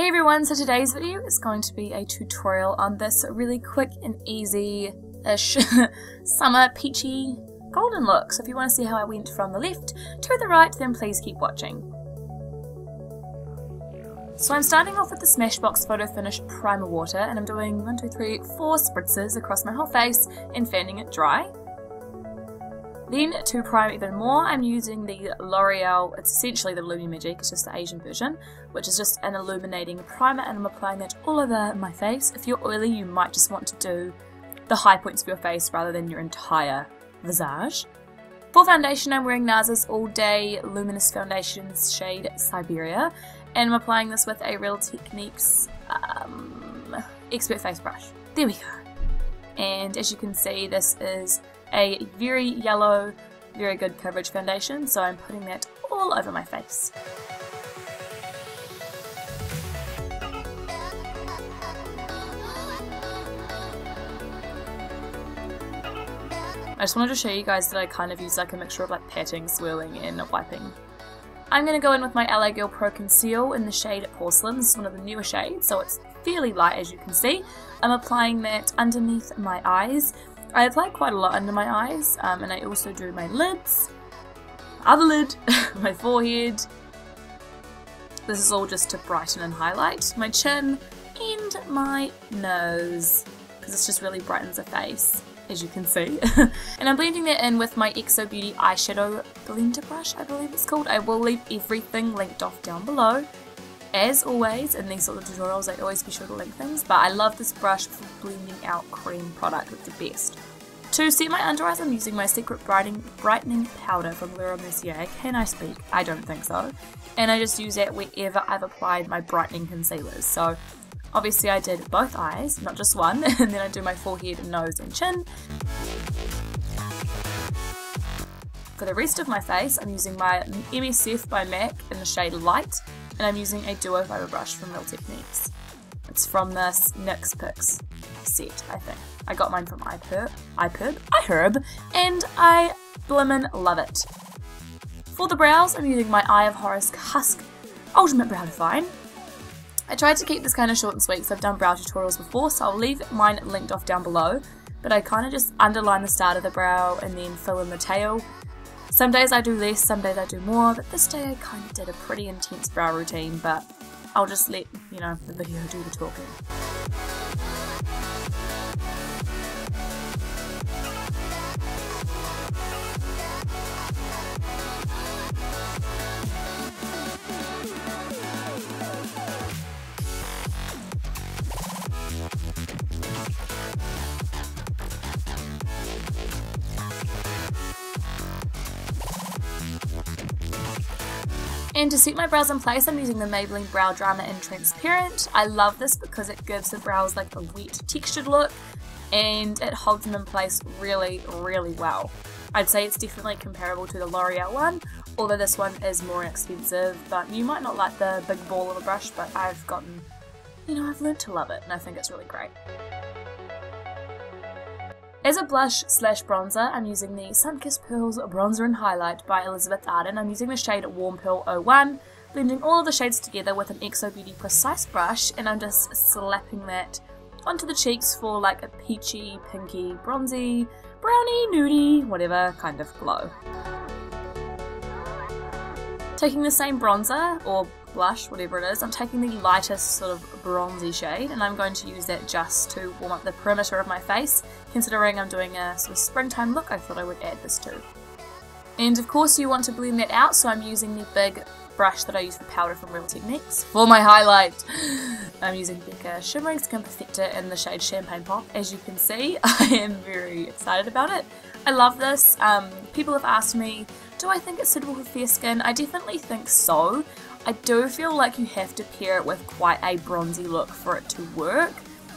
Hey everyone, so today's video is going to be a tutorial on this really quick and easy-ish summer peachy golden look. So if you want to see how I went from the left to the right, then please keep watching. So I'm starting off with the Smashbox Photo Finish Primer Water, and I'm doing 1, 2, 3, 4 spritzes across my whole face and fanning it dry. Then, to prime even more, I'm using the L'Oreal, it's essentially the Lumi Magique, it's just the Asian version, which is just an illuminating primer, and I'm applying that all over my face. If you're oily, you might just want to do the high points of your face rather than your entire visage. For foundation, I'm wearing NARS's All Day Luminous Foundation shade Siberia, and I'm applying this with a Real Techniques Expert Face Brush. There we go. And as you can see, this is a very yellow, very good coverage foundation, so I'm putting that all over my face. I just wanted to show you guys that I kind of use like a mixture of like patting, swirling, and wiping. I'm going to go in with my LA Girl Pro Conceal in the shade Porcelain. This is one of the newer shades, so it's fairly light as you can see. I'm applying that underneath my eyes. I apply quite a lot under my eyes, and I also do my lids, other lid, my forehead. This is all just to brighten and highlight my chin and my nose, because it just really brightens the face, as you can see. And I'm blending that in with my XO Beauty Eyeshadow Blender Brush, I believe it's called. I will leave everything linked off down below. As always, in these sort of tutorials, I always be sure to link things, but I love this brush for blending out cream product with the best. To set my under eyes, I'm using my Secret Brightening Powder from Mercier. Can I speak? I don't think so. And I just use that wherever I've applied my brightening concealers. So obviously I did both eyes, not just one, and then I do my forehead, nose and chin. For the rest of my face, I'm using my MSF by MAC in the shade Light, and I'm using a Duo Fiber brush from Real Techniques. It's from this NYX Picks set, I think. I got mine from iHerb, and I blimmin' love it. For the brows, I'm using my Eye of Horus Husk Ultimate Brow Define. I tried to keep this kind of short and sweet because I've done brow tutorials before, so I'll leave mine linked off down below, but I kind of just underline the start of the brow and then fill in the tail. Some days I do less, some days I do more, but this day I kind of did a pretty intense brow routine, but I'll just let, you know, the video do the talking. And to set my brows in place, I'm using the Maybelline Brow Drama in Transparent. I love this because it gives the brows like a wet textured look and it holds them in place really, really well. I'd say it's definitely comparable to the L'Oreal one, although this one is more expensive, but you might not like the big ball of a brush, but I've gotten, you know, I've learned to love it and I think it's really great. As a blush slash bronzer, I'm using the Sunkissed Pearls Bronzer and Highlight by Elizabeth Arden. I'm using the shade Warm Pearl 01, blending all of the shades together with an XO Beauty Precise brush, and I'm just slapping that onto the cheeks for like a peachy, pinky, bronzy, brownie, nudie, whatever kind of glow. Taking the same bronzer, or blush, whatever it is, I'm taking the lightest sort of bronzy shade and I'm going to use that just to warm up the perimeter of my face. Considering I'm doing a sort of springtime look, I thought I would add this too. And of course you want to blend that out, so I'm using the big brush that I use for powder from Real Techniques. For my highlight, I'm using BECCA Shimmering Skin Perfector in the shade Champagne Pop. As you can see, I am very excited about it. I love this. People have asked me, do I think it's suitable for fair skin? I definitely think so. I do feel like you have to pair it with quite a bronzy look for it to work.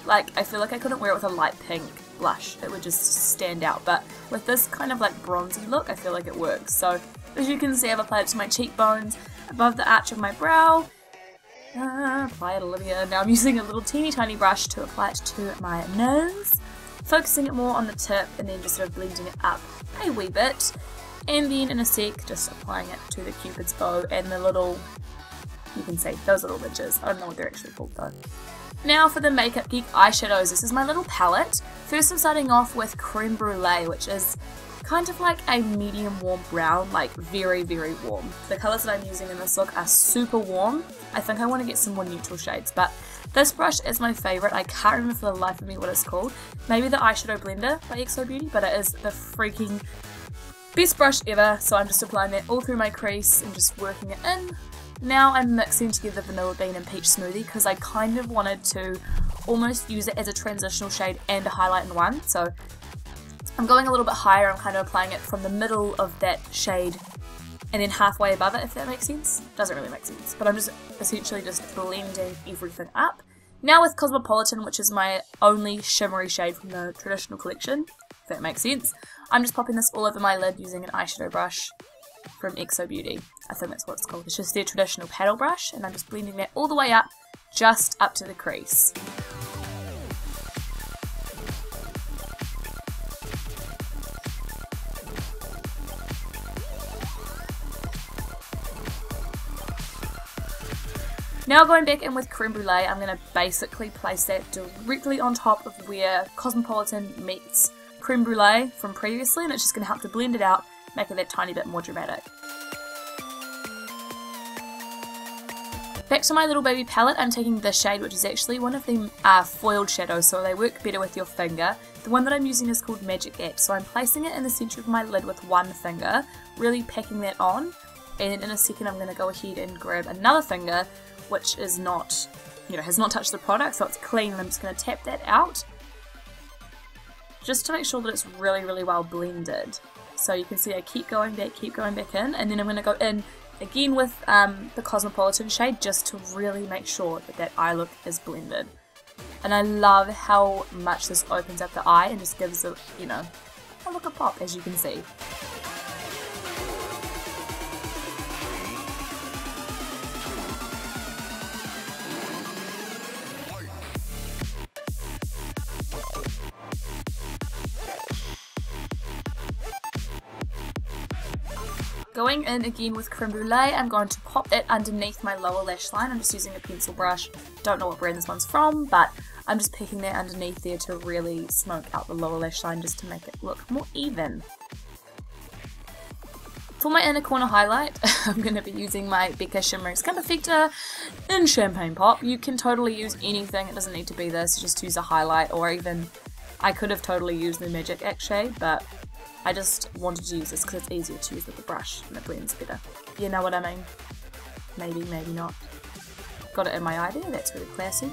Like, I feel like I couldn't wear it with a light pink blush. It would just stand out. But with this kind of like bronzy look, I feel like it works. So, as you can see, I've applied it to my cheekbones, above the arch of my brow. Apply it, Olivia. Now I'm using a little teeny tiny brush to apply it to my nose. Focusing it more on the tip and then just sort of blending it up a wee bit. And then in a sec, just applying it to the cupid's bow and the little You can see those little ridges. I don't know what they're actually called though. Now for the Makeup Geek eyeshadows. This is my little palette. First I'm starting off with Creme Brulee, which is kind of like a medium warm brown, like very, very warm. The colours that I'm using in this look are super warm. I think I want to get some more neutral shades, but this brush is my favourite. I can't remember for the life of me what it's called. Maybe the Eyeshadow Blender by XO Beauty, but it is the freaking best brush ever. So I'm just applying that all through my crease and just working it in. Now I'm mixing together Vanilla Bean and Peach Smoothie because I kind of wanted to almost use it as a transitional shade and a highlight in one. So I'm going a little bit higher. I'm kind of applying it from the middle of that shade and then halfway above it, if that makes sense. Doesn't really make sense, but I'm just essentially just blending everything up. Now with Cosmopolitan, which is my only shimmery shade from the traditional collection, if that makes sense, I'm just popping this all over my lid using an eyeshadow brush from XO Beauty. I think that's what it's called. It's just their traditional paddle brush, and I'm just blending that all the way up, just up to the crease. Now going back in with Creme Brulee, I'm going to basically place that directly on top of where Cosmopolitan meets Creme Brulee from previously, and it's just going to help to blend it out, make it that tiny bit more dramatic. Back to my little baby palette, I'm taking this shade, which is actually one of the foiled shadows, so they work better with your finger. The one that I'm using is called Magique, so I'm placing it in the centre of my lid with one finger, really packing that on, and in a second I'm going to go ahead and grab another finger, which is not, has not touched the product, so it's clean, and I'm just going to tap that out, just to make sure that it's really, really well blended. So you can see I keep going back in, and then I'm going to go in again with the Cosmopolitan shade just to really make sure that that eye look is blended. And I love how much this opens up the eye and just gives it, a look of pop, as you can see. Going in again with Creme Brulee, I'm going to pop that underneath my lower lash line. I'm just using a pencil brush. Don't know what brand this one's from, but I'm just picking that underneath there to really smoke out the lower lash line just to make it look more even. For my inner corner highlight, I'm going to be using my BECCA Shimmering Skin Perfector in Champagne Pop. You can totally use anything, it doesn't need to be this, just use a highlight, or even, I could have totally used the Magique shade, but I just wanted to use this because it's easier to use with the brush and it blends better. You know what I mean? Maybe, maybe not. Got it in my eye there, that's really classy.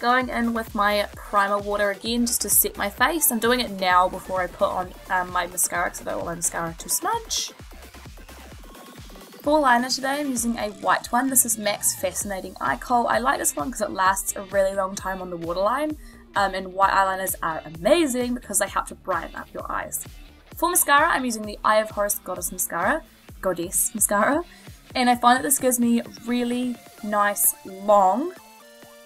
Going in with my primer water again just to set my face. I'm doing it now before I put on my mascara because I don't want my mascara to smudge. For liner today, I'm using a white one. This is MAC's Fascinating Eye Kohl. I like this one because it lasts a really long time on the waterline. And white eyeliners are amazing because they help to brighten up your eyes. For mascara, I'm using the Eye of Horus Goddess Mascara, and I find that this gives me really nice, long,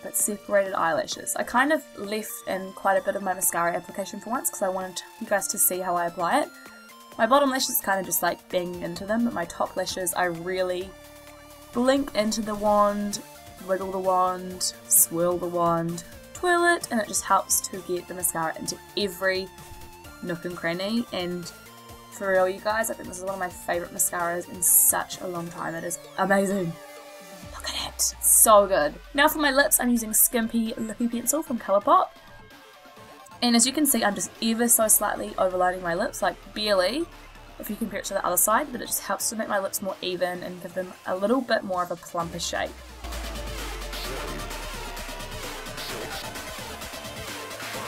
but separated eyelashes. I kind of left in quite a bit of my mascara application for once because I wanted you guys to see how I apply it. My bottom lashes kind of just like banging into them, but my top lashes, I really blink into the wand, wiggle the wand, swirl the wand, twirl it, and it just helps to get the mascara into every nook and cranny. And for real, you guys, I think this is one of my favourite mascaras in such a long time. It is amazing. Look at it. It's so good. Now for my lips, I'm using Skimpy Lippie pencil from ColourPop. And as you can see, I'm just ever so slightly overlining my lips, like barely, if you compare it to the other side, but it just helps to make my lips more even and give them a little bit more of a plumper shape.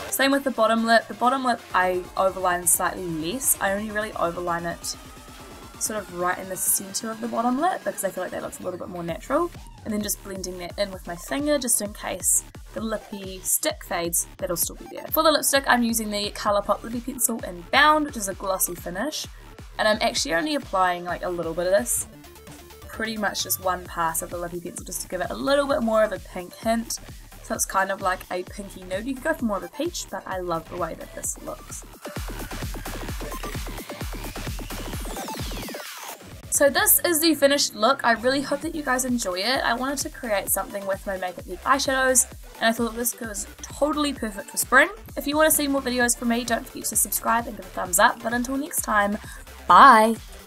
Same with the bottom lip. The bottom lip I overline slightly less. I only really overline it sort of right in the centre of the bottom lip because I feel like that looks a little bit more natural. And then just blending that in with my finger just in case the lippy stick fades, that'll still be there. For the lipstick, I'm using the ColourPop Lippie Pencil in Bound, which is a glossy finish. And I'm actually only applying like a little bit of this. Pretty much just one pass of the Lippie Pencil just to give it a little bit more of a pink hint. So it's kind of like a pinky nude. You could go for more of a peach, but I love the way that this looks. So this is the finished look. I really hope that you guys enjoy it. I wanted to create something with my Makeup Geek eyeshadows, and I thought this was totally perfect for spring. If you want to see more videos from me, don't forget to subscribe and give a thumbs up. But until next time, bye!